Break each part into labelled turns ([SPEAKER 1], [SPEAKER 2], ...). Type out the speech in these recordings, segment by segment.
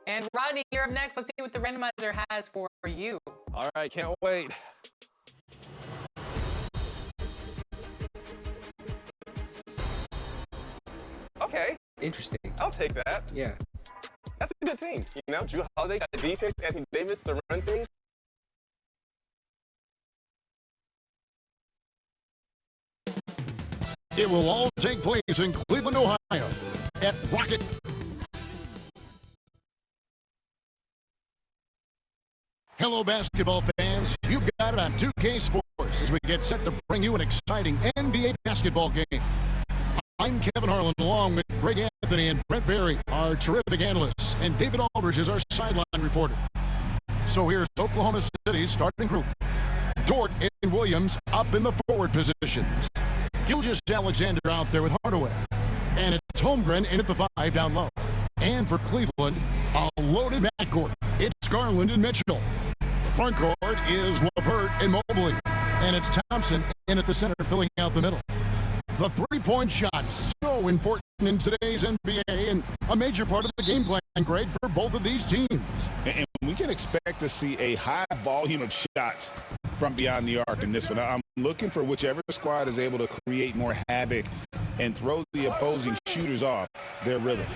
[SPEAKER 1] And Rodney, you're up next. Let's see what the randomizer has for you.
[SPEAKER 2] All right, can't wait. Okay.
[SPEAKER 3] Interesting.
[SPEAKER 2] I'll take that.
[SPEAKER 3] Yeah.
[SPEAKER 2] That's a good team. You know, Drew Holiday got the defense, Anthony Davis to run things.
[SPEAKER 4] It will all take place in Cleveland, Ohio at Rocket. Hello, basketball fans. You've got it on 2K Sports as we get set to bring you an exciting NBA basketball game. I'm Kevin Harlan, along with Greg Anthony and Brent Berry, our terrific analysts, and David Aldridge is our sideline reporter. So here's Oklahoma City's starting group. Dort and Williams up in the forward positions. Gilgeous-Alexander out there with Hardaway. And it's Holmgren in at the 5 down low. And for Cleveland, a loaded backcourt. It's Garland and Mitchell. The front court is LeVert and Mobley. And it's Thompson in at the center filling out the middle. The three-point shot, so important in today's NBA and a major part of the game plan, Greg, for both of these teams.
[SPEAKER 5] And we can expect to see a high volume of shots from beyond the arc in this one. I'm looking for whichever squad is able to create more havoc and throw the opposing shooters off their rhythm.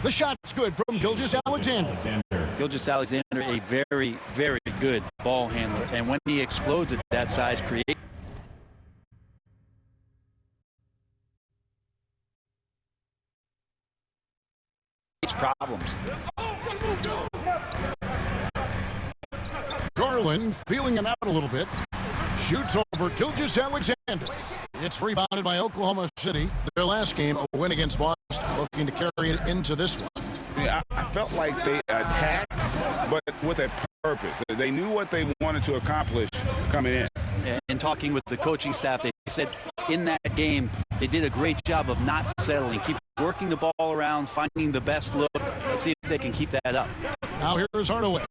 [SPEAKER 4] The shot's good from Gilgeous-Alexander.
[SPEAKER 6] Gilgeous-Alexander, a very, very good ball handler. And when he explodes at that size, creates problems.
[SPEAKER 4] Garland feeling him out a little bit. Shoots over Gilgeous-Alexander. It's rebounded by Oklahoma City. Their last game, a win against Boston, looking to carry it into this one.
[SPEAKER 5] Yeah, I felt like they attacked, but with a purpose. They knew what they wanted to accomplish coming in.
[SPEAKER 6] And talking with the coaching staff, they said in that game, they did a great job of not settling, keep working the ball around, finding the best look. Let's see if they can keep that up.
[SPEAKER 4] Now here's Hardaway.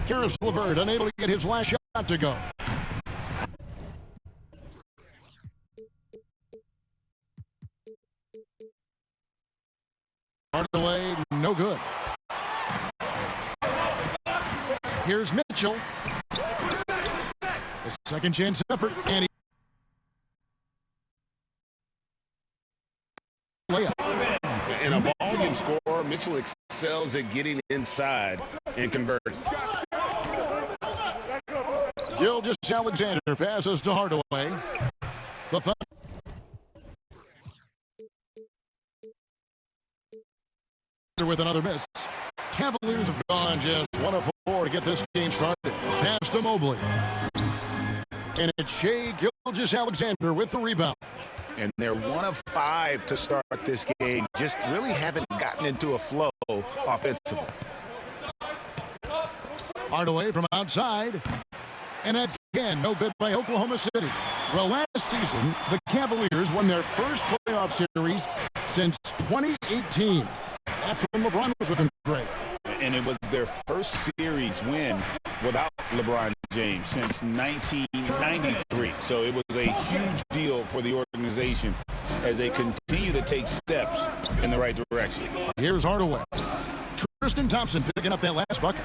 [SPEAKER 4] Karis LeVert unable to get his last shot to go. Hardaway, no good. Here's Mitchell. The second chance effort, and he layup.
[SPEAKER 5] In a volume scorer, Mitchell excels at getting inside and converting.
[SPEAKER 4] Gilgeous-Alexander passes to Hardaway. The foul. With another miss. Cavaliers have gone just 1 of 4 to get this game started. Pass to Mobley. And it's Shai Gilgeous-Alexander with the rebound.
[SPEAKER 5] And they're 1 of 5 to start this game. Just really haven't gotten into a flow offensively.
[SPEAKER 4] Hardaway from outside. And again, no good by Oklahoma City. Well, last season, the Cavaliers won their first playoff series since 2018. That's when LeBron was with them. Great.
[SPEAKER 5] And it was their first series win without LeBron James since 1993. So it was a huge deal for the organization as they continue to take steps in the right direction.
[SPEAKER 4] Here's Hardaway. Tristan Thompson picking up that last bucket.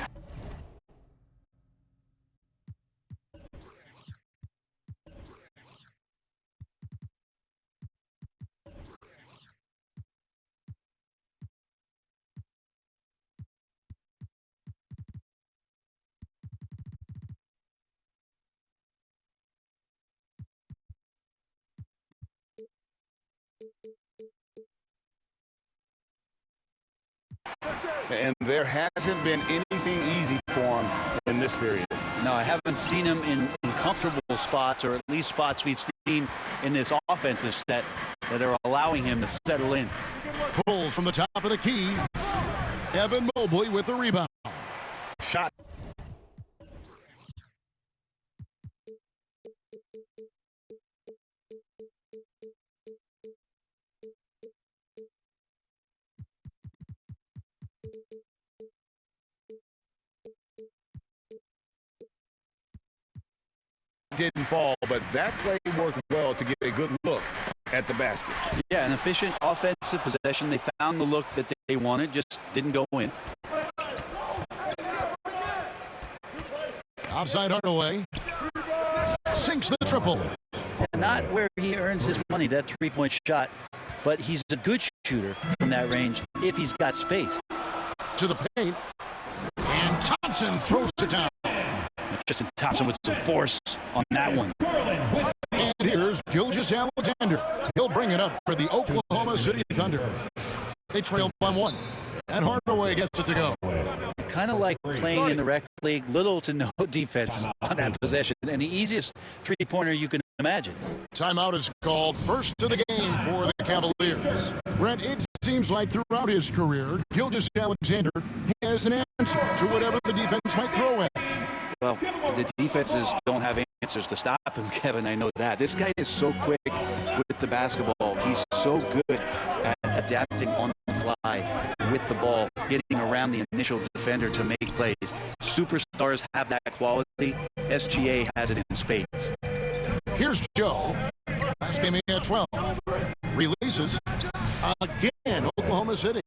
[SPEAKER 5] And there hasn't been anything easy for him in this period.
[SPEAKER 6] No, I haven't seen him in comfortable spots, or at least spots we've seen in this offensive set that are allowing him to settle in.
[SPEAKER 4] Pulls from the top of the key. Evan Mobley with the rebound.
[SPEAKER 5] Shot. Didn't fall, but that play worked well to get a good look at the basket.
[SPEAKER 6] Yeah, an efficient offensive possession. They found the look that they wanted, just didn't go in.
[SPEAKER 4] Outside Hardaway. Sinks the triple.
[SPEAKER 6] And not where he earns his money, that three-point shot, but he's a good shooter from that range if he's got space.
[SPEAKER 4] To the paint. And Thompson throws it down.
[SPEAKER 6] Justin Thompson with some force on that one.
[SPEAKER 4] And here's Gilgeous-Alexander. He'll bring it up for the Oklahoma City Thunder. They trail by 1. And Hardaway gets it to go.
[SPEAKER 6] Kind of like playing in the rec league, little to no defense on that possession. And the easiest three-pointer you can imagine.
[SPEAKER 4] Timeout is called. First to the game for the Cavaliers. Brent, it seems like throughout his career, Gilgeous-Alexander has an answer to whatever the defense might throw at.
[SPEAKER 6] Well, the defenses don't have answers to stop him, Kevin. I know that. This guy is so quick with the basketball. He's so good at adapting on the fly with the ball, getting around the initial defender to make plays. Superstars have that quality. SGA has it in spades.
[SPEAKER 4] Here's Joe. Last game he had 12. Releases. Again, Oklahoma City.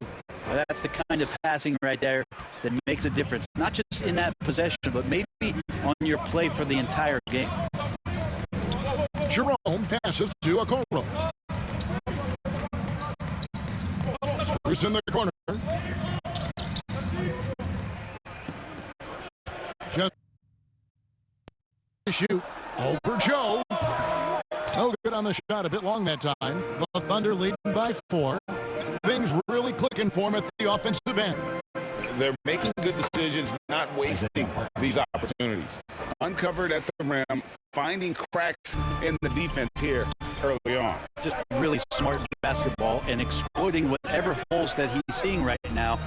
[SPEAKER 6] Well, that's the kind of passing right there that makes a difference. Not just in that possession, but maybe on your play for the entire game.
[SPEAKER 4] Jerome passes to Okoro. Strus in the corner. Just shoot. Over Joe. No good on the shot. A bit long that time. The Thunder leading by 4. Things really clicking for him at the offensive end.
[SPEAKER 5] They're making good decisions, not wasting these opportunities. Uncovered at the rim, finding cracks in the defense here early on.
[SPEAKER 6] Just really smart basketball and exploiting whatever holes that he's seeing right now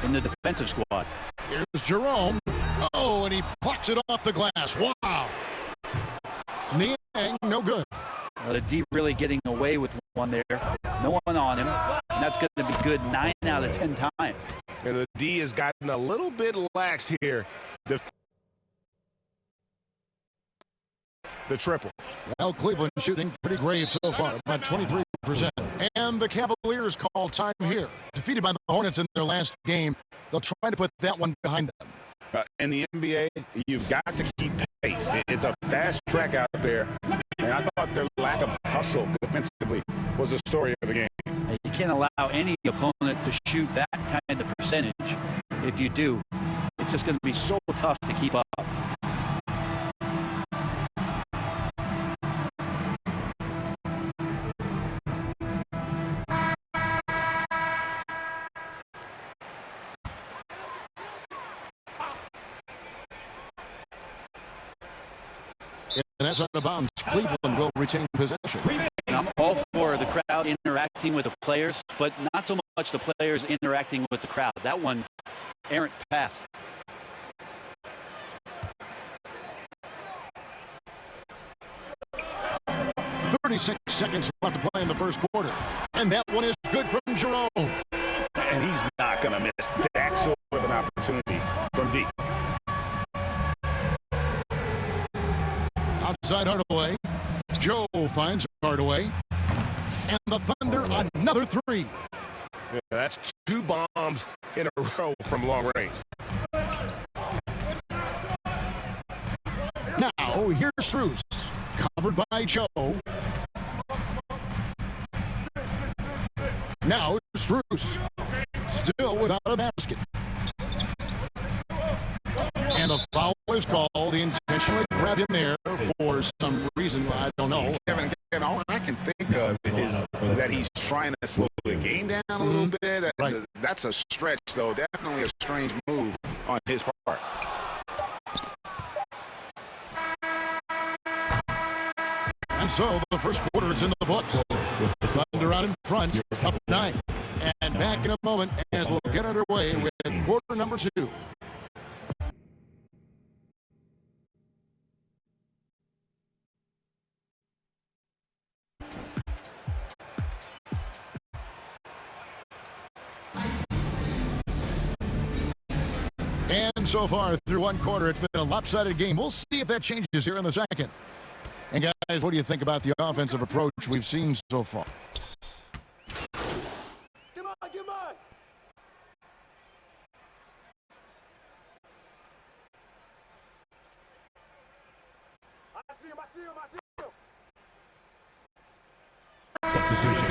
[SPEAKER 6] in the defensive squad.
[SPEAKER 4] Here's Jerome. Oh, and he plucks it off the glass. Wow. Niang, no good.
[SPEAKER 6] The D really getting away with one there. No one on him. And that's going to be good 9 out of 10 times.
[SPEAKER 5] And the D has gotten a little bit lax here. The triple.
[SPEAKER 4] Well, Cleveland shooting pretty grave so far, about 23%. And the Cavaliers call time here. Defeated by the Hornets in their last game, they'll try to put that one behind them.
[SPEAKER 5] In the NBA, you've got to keep pace. It's a fast track out there. And I thought their lack of hustle defensively was the story of the game.
[SPEAKER 6] You can't allow any opponent to shoot that kind of percentage. If you do, it's just going to be so tough to keep up.
[SPEAKER 4] And that's out of bounds. Cleveland will retain possession.
[SPEAKER 6] And I'm all for the crowd interacting with the players, but not so much the players interacting with the crowd. That one, errant pass.
[SPEAKER 4] .36 seconds left to play in the first quarter. And that one is good from Jerome.
[SPEAKER 5] And he's not going to miss that sort of an opportunity from deep.
[SPEAKER 4] Outside Hardaway. Joe finds Hardaway. And the Thunder another 3.
[SPEAKER 5] Yeah, that's 2 bombs in a row from long range.
[SPEAKER 4] Now, here's Strus. Covered by Joe. Now, Strus. Still without a basket. And the foul is called. Intentionally grabbed in there for some reason. I don't know.
[SPEAKER 5] Kevin, all I can think of is that he's trying to slow the game down a little bit.
[SPEAKER 4] Right.
[SPEAKER 5] That's a stretch, though. Definitely a strange move on his part.
[SPEAKER 4] And so the first quarter is in the books. Thunder out in front, up 9. And back in a moment as we'll get underway with quarter number 2. And so far through one quarter, it's been a lopsided game. We'll see if that changes here in the second. And guys, what do you think about the offensive approach we've seen so far?
[SPEAKER 2] Come on, come on.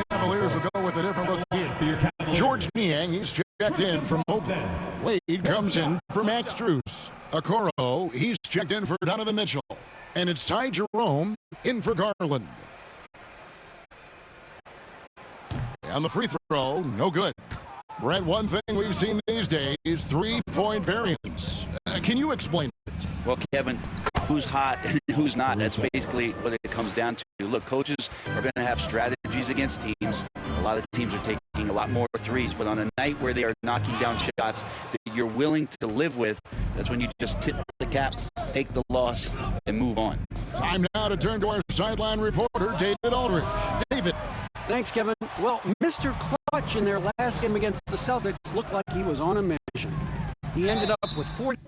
[SPEAKER 4] Cavaliers will go with a different look here. George Niang, he's checked in from Oakland. Wade comes in for Max Strus. Okoro, he's checked in for Donovan Mitchell. And it's Ty Jerome in for Garland. On the free throw, no good. Brett, one thing we've seen these days, three-point variance. Can you explain it?
[SPEAKER 6] Well, Kevin, who's hot and who's not, that's basically what it comes down to. Look, coaches are going to have strategies against teams. A lot of teams are taking a lot more threes, but on a night where they are knocking down shots that you're willing to live with, that's when you just tip the cap, take the loss, and move on.
[SPEAKER 4] Time now to turn to our sideline reporter, David Aldridge. David.
[SPEAKER 3] Thanks, Kevin. Well, Mr. Clutch in their last game against the Celtics looked like he was on a mission. He ended up with 40.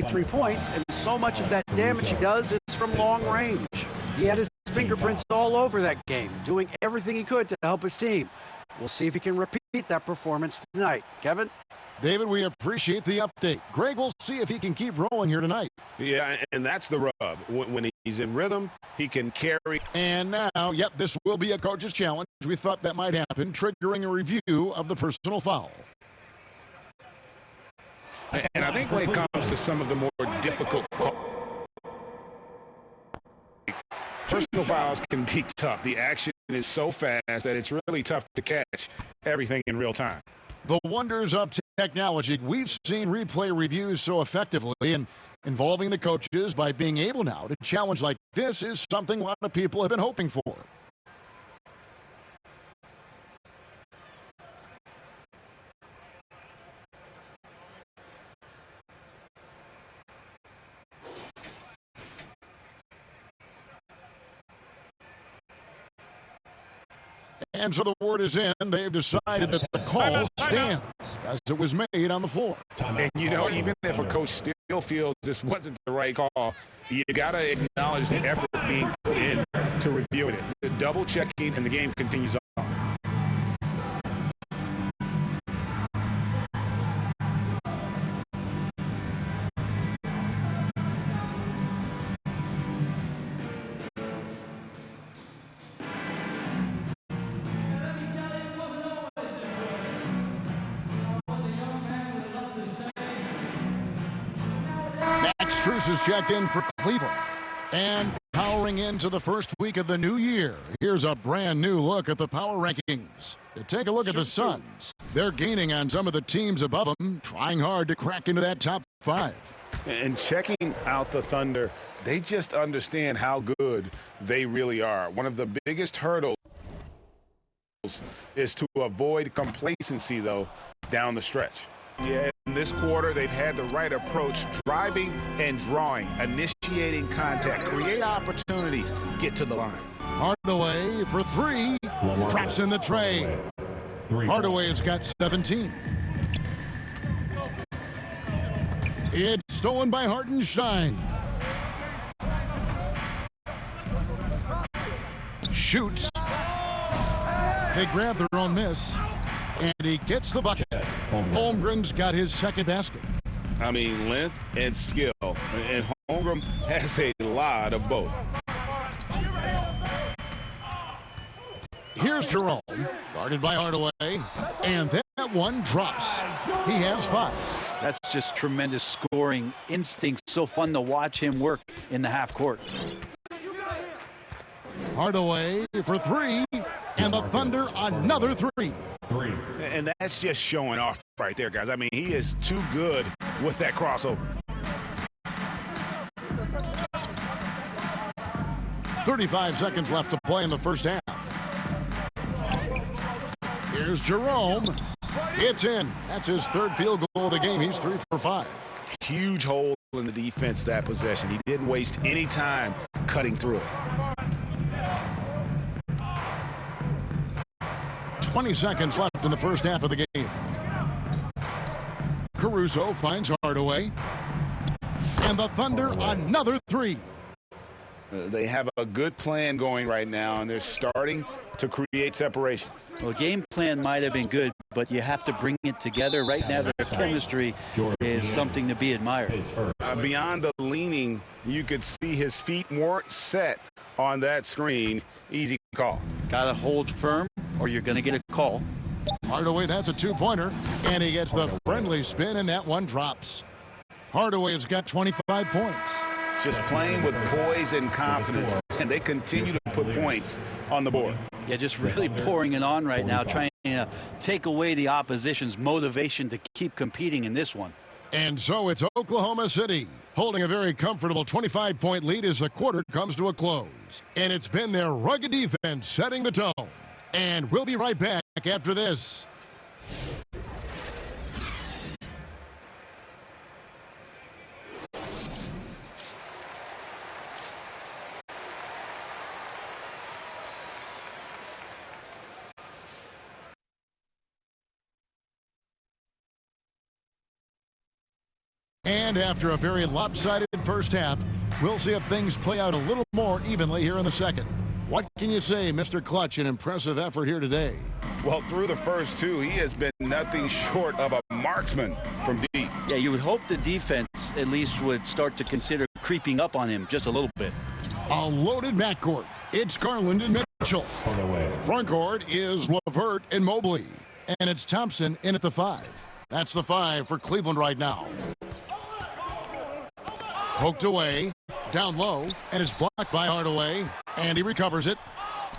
[SPEAKER 3] Three points, and so much of that damage he does is from long range. He had his fingerprints all over that game, doing everything he could to help his team. We'll see if he can repeat that performance tonight. Kevin?
[SPEAKER 4] David, we appreciate the update. Greg will see if he can keep rolling here tonight.
[SPEAKER 5] Yeah, and that's the rub. When he's in rhythm, he can carry.
[SPEAKER 4] And now, yep, this will be a coach's challenge. We thought that might happen, triggering a review of the personal foul.
[SPEAKER 5] And I think when it comes to some of the more difficult personal fouls can be tough. The action is so fast that it's really tough to catch everything in real time.
[SPEAKER 4] The wonders of technology. We've seen replay reviews so effectively, and involving the coaches by being able now to challenge like this is something a lot of people have been hoping for. And so the word is in. They've decided that the call stands as it was made on the floor.
[SPEAKER 5] And, you know, even if a coach still feels this wasn't the right call, you got to acknowledge the effort being put in to review it. The double checking and the game continues on.
[SPEAKER 4] Strus is checked in for Cleveland. And powering into the first week of the new year, here's a brand new look at the power rankings. Take a look at the Suns. They're gaining on some of the teams above them, trying hard to crack into that top 5.
[SPEAKER 5] And checking out the Thunder, they just understand how good they really are. One of the biggest hurdles is to avoid complacency, though, down the stretch. Yeah, in this quarter, they've had the right approach, driving and drawing, initiating contact, create opportunities, get to the line.
[SPEAKER 4] Hardaway for 3, traps in the tray. Hardaway's got 17. It's stolen by Hartenstein. Shoots. They grab their own miss. And he gets the bucket. Holmgren's got his second basket.
[SPEAKER 5] I mean, length and skill. And Holmgren has a lot of both.
[SPEAKER 4] Here's Jerome, guarded by Hardaway, and that one drops. He has 5.
[SPEAKER 6] That's just tremendous scoring instinct. So fun to watch him work in the half court.
[SPEAKER 4] Hardaway for 3, and the Thunder another 3.
[SPEAKER 5] And that's just showing off right there, guys. I mean, he is too good with that crossover.
[SPEAKER 4] 35 seconds left to play in the first half. Here's Jerome. It's in. That's his 3rd field goal of the game. He's 3 for 5.
[SPEAKER 5] Huge hole in the defense that possession. He didn't waste any time cutting through it.
[SPEAKER 4] 20 seconds left in the first half of the game. Caruso finds Hardaway. And the Thunder another 3.
[SPEAKER 5] They have a good plan going right now, and they're starting to create separation.
[SPEAKER 6] Well, game plan might have been good, but you have to bring it together. Right now, their chemistry is something to be admired.
[SPEAKER 5] Beyond the leaning, you could see his feet weren't set on that screen. Easy call.
[SPEAKER 6] Got to hold firm, or you're going to get a call.
[SPEAKER 4] Hardaway, that's a 2-pointer, and he gets the friendly spin, and that one drops. Hardaway has got 25 points.
[SPEAKER 5] Just playing with poise and confidence, and they continue to put points on the board.
[SPEAKER 6] Yeah, just really pouring it on right now, trying to take away the opposition's motivation to keep competing in this one.
[SPEAKER 4] And so it's Oklahoma City holding a very comfortable 25-point lead as the quarter comes to a close. And it's been their rugged defense setting the tone. And we'll be right back after this. And after a very lopsided first half, we'll see if things play out a little more evenly here in the second. What can you say, Mr. Clutch? An impressive effort here today.
[SPEAKER 5] Well, through the first 2, he has been nothing short of a marksman from deep.
[SPEAKER 6] Yeah, you would hope the defense at least would start to consider creeping up on him just a little bit.
[SPEAKER 4] A loaded backcourt. It's Garland and Mitchell. The front court is LeVert and Mobley. And it's Thompson in at the 5. That's the 5 for Cleveland right now. Poked away, down low, and it's blocked by Hardaway, and he recovers it.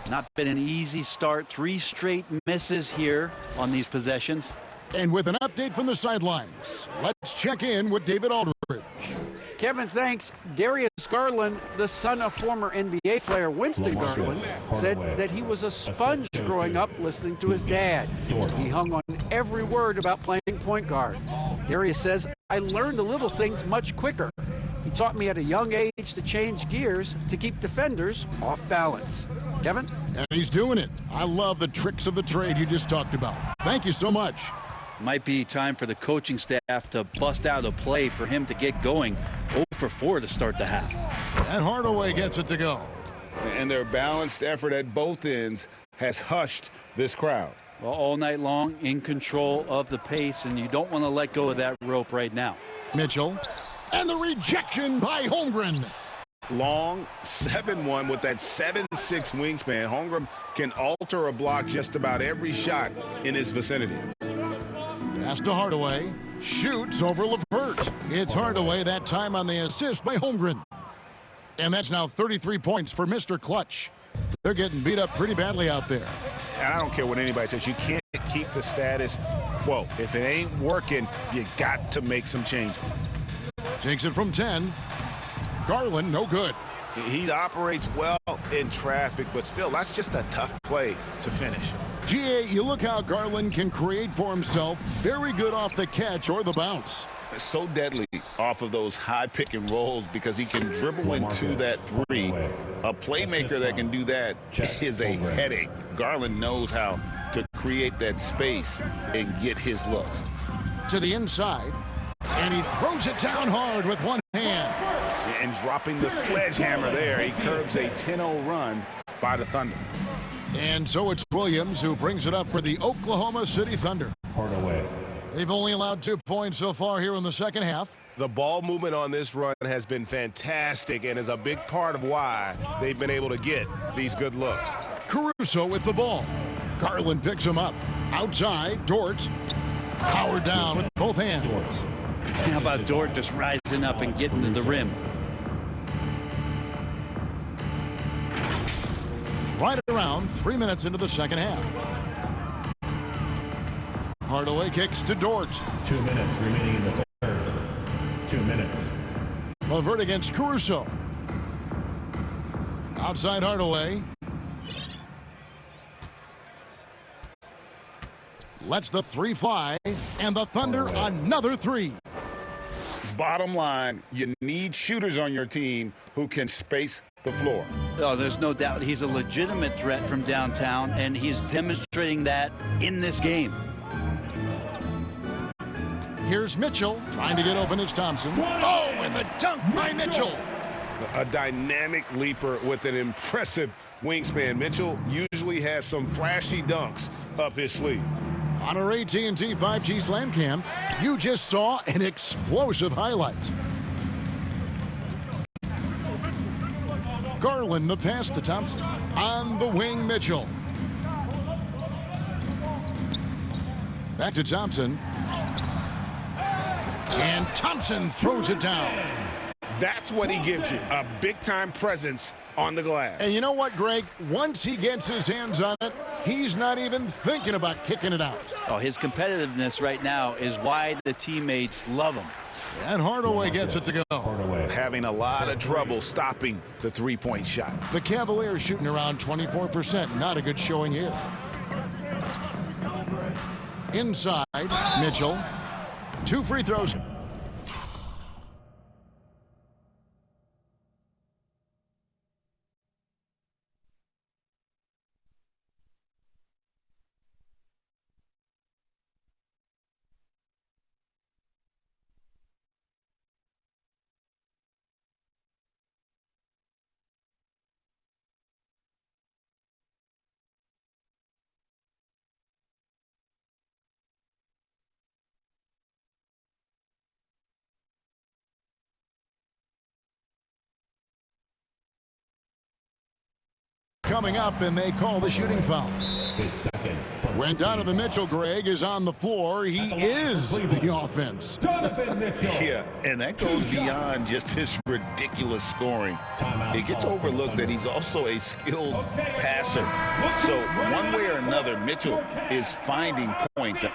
[SPEAKER 6] Not been an easy start. 3 straight misses here on these possessions.
[SPEAKER 4] And with an update from the sidelines, let's check in with David Aldridge.
[SPEAKER 3] Kevin, thanks. Darius Garland, the son of former NBA player Winston Garland, said that he was a sponge growing up listening to his dad. He hung on every word about playing point guard. Darius says, I learned the little things much quicker. He taught me at a young age to change gears to keep defenders off balance. Kevin?
[SPEAKER 4] And he's doing it. I love the tricks of the trade you just talked about. Thank you so much.
[SPEAKER 6] Might be time for the coaching staff to bust out a play for him to get going. 0 for 4 to start the half.
[SPEAKER 4] And Hardaway gets it to go.
[SPEAKER 5] And their balanced effort at both ends has hushed this crowd.
[SPEAKER 6] Well, all night long, in control of the pace, and you don't want to let go of that rope right now.
[SPEAKER 4] Mitchell. And the rejection by Holmgren.
[SPEAKER 5] Long 7-1 with that 7'6" wingspan. Holmgren can alter a block just about every shot in his vicinity.
[SPEAKER 4] Pass to Hardaway. Shoots over LeVert. It's Hardaway that time on the assist by Holmgren. And that's now 33 points for Mr. Clutch. They're getting beat up pretty badly out there.
[SPEAKER 5] And I don't care what anybody says. You can't keep the status quo. If it ain't working, you got to make some changes.
[SPEAKER 4] Takes it from 10. Garland, no good.
[SPEAKER 5] He operates well in traffic, but still, that's just a tough play to finish.
[SPEAKER 4] GA, you look how Garland can create for himself. Very good off the catch or the bounce.
[SPEAKER 5] So deadly off of those high pick and rolls because he can dribble into that 3. A playmaker that can do that is a headache. Garland knows how to create that space and get his looks.
[SPEAKER 4] To the inside. And he throws it down hard with one hand.
[SPEAKER 5] And dropping the sledgehammer there, he curbs a 10-0 run by the Thunder.
[SPEAKER 4] And so it's Williams who brings it up for the Oklahoma City Thunder.
[SPEAKER 7] Hardaway.
[SPEAKER 4] They've only allowed 2 points so far here in the second half.
[SPEAKER 2] The ball movement on this run has been fantastic and is a big part of why they've been able to get these good looks.
[SPEAKER 4] Caruso with the ball. Garland picks him up. Outside, Dort. Powered down with both hands.
[SPEAKER 6] How about Dort just rising up and getting to the rim?
[SPEAKER 4] Right around 3 minutes into the second half. Hardaway kicks to Dort.
[SPEAKER 7] 2 minutes remaining in the third. 2 minutes.
[SPEAKER 4] LeVert against Caruso. Outside Hardaway. Lets the three fly, and the Thunder another three.
[SPEAKER 5] Bottom line, you need shooters on your team who can space the floor.
[SPEAKER 6] Oh, there's no doubt he's a legitimate threat from downtown, and he's demonstrating that in this game.
[SPEAKER 4] Here's Mitchell trying to get open as Thompson. Oh, and the dunk by Mitchell.
[SPEAKER 8] A dynamic leaper with an impressive wingspan. Mitchell usually has some flashy dunks up his sleeve.
[SPEAKER 4] On our AT&T 5G Slam Cam, you just saw an explosive highlight. Garland the pass to Thompson. On the wing, Mitchell. Back to Thompson. And Thompson throws it down.
[SPEAKER 8] That's what he gives you, a big-time presence on the glass.
[SPEAKER 4] And you know what, Greg? Once he gets his hands on it, he's not even thinking about kicking it out.
[SPEAKER 6] Oh, his competitiveness right now is why the teammates love him.
[SPEAKER 4] And Hardaway gets it to go.
[SPEAKER 5] Having a lot of trouble stopping the three-point shot.
[SPEAKER 4] The Cavaliers shooting around 24%. Not a good showing here. Inside, Mitchell. 2 free throws. Coming up, and they call the shooting foul. When Donovan Mitchell, Greg, is on the floor, he is the offense.
[SPEAKER 5] Yeah, and that goes beyond just his ridiculous scoring. It gets overlooked that he's also a skilled passer. So one way or another, Mitchell is finding points.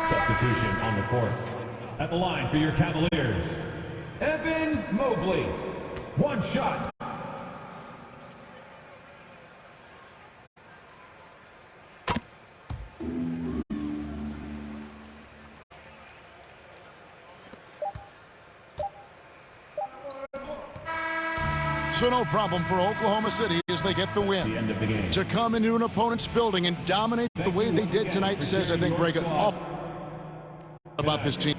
[SPEAKER 7] Substitution on the court. At the line for your Cavaliers, Evan Mobley. 1 shot.
[SPEAKER 4] So no problem for Oklahoma City as they get the win.
[SPEAKER 7] The end of the game.
[SPEAKER 4] To come into an opponent's building and dominate the way they did tonight says, I think, Greg, an awful about this team.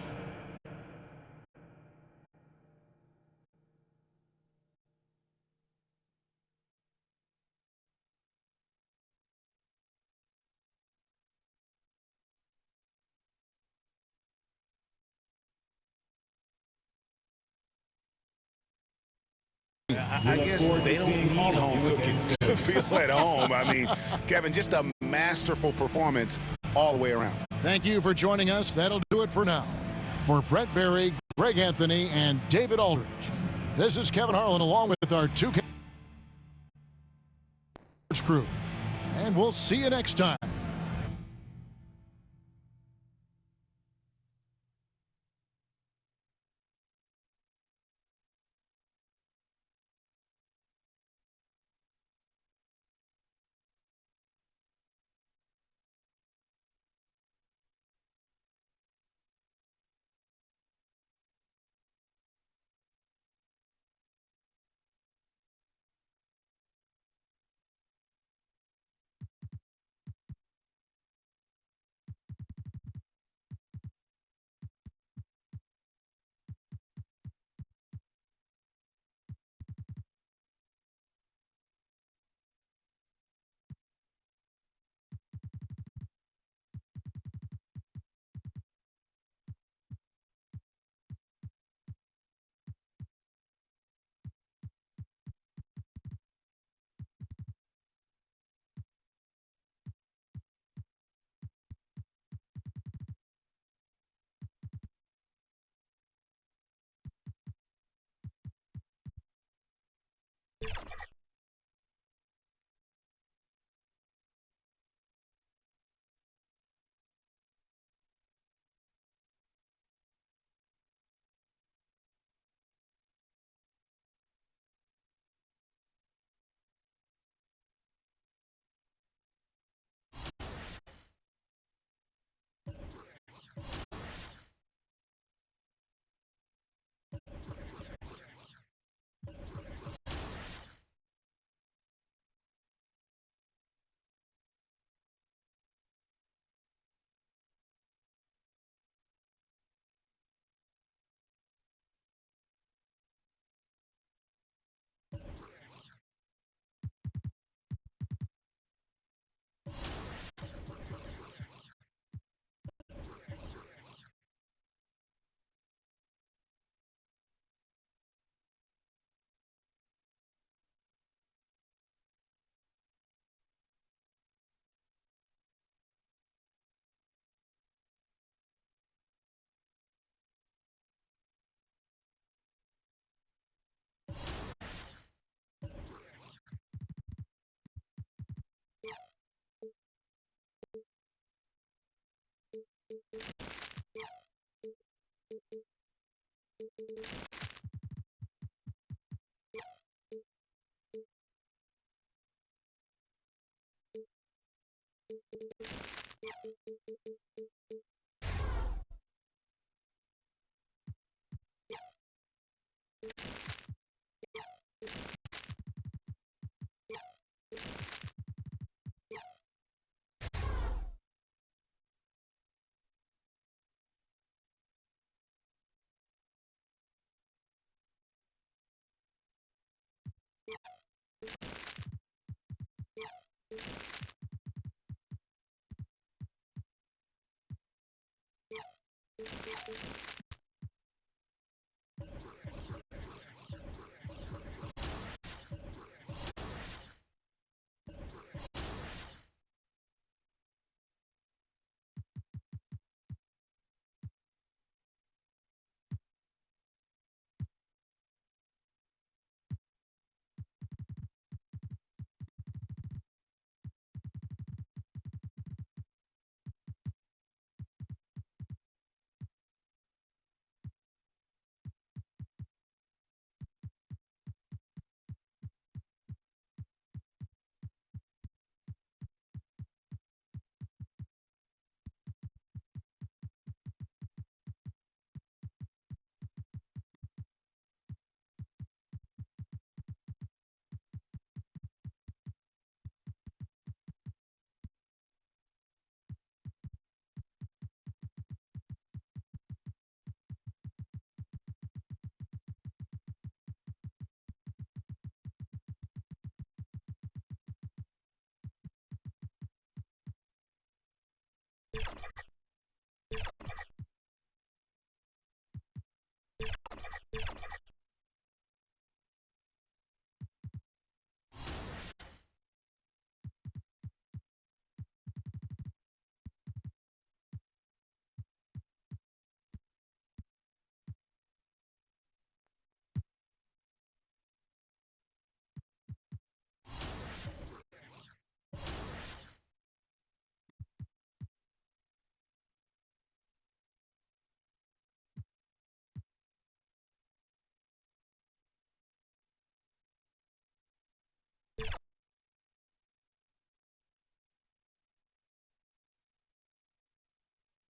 [SPEAKER 8] I guess they don't need home cooking to feel at home. I mean, Kevin, just a masterful performance all the way around.
[SPEAKER 4] Thank you for joining us. That'll do it for now. For Brett Berry, Greg Anthony, and David Aldridge, this is Kevin Harlan along with our 2K crew. And we'll see you next time.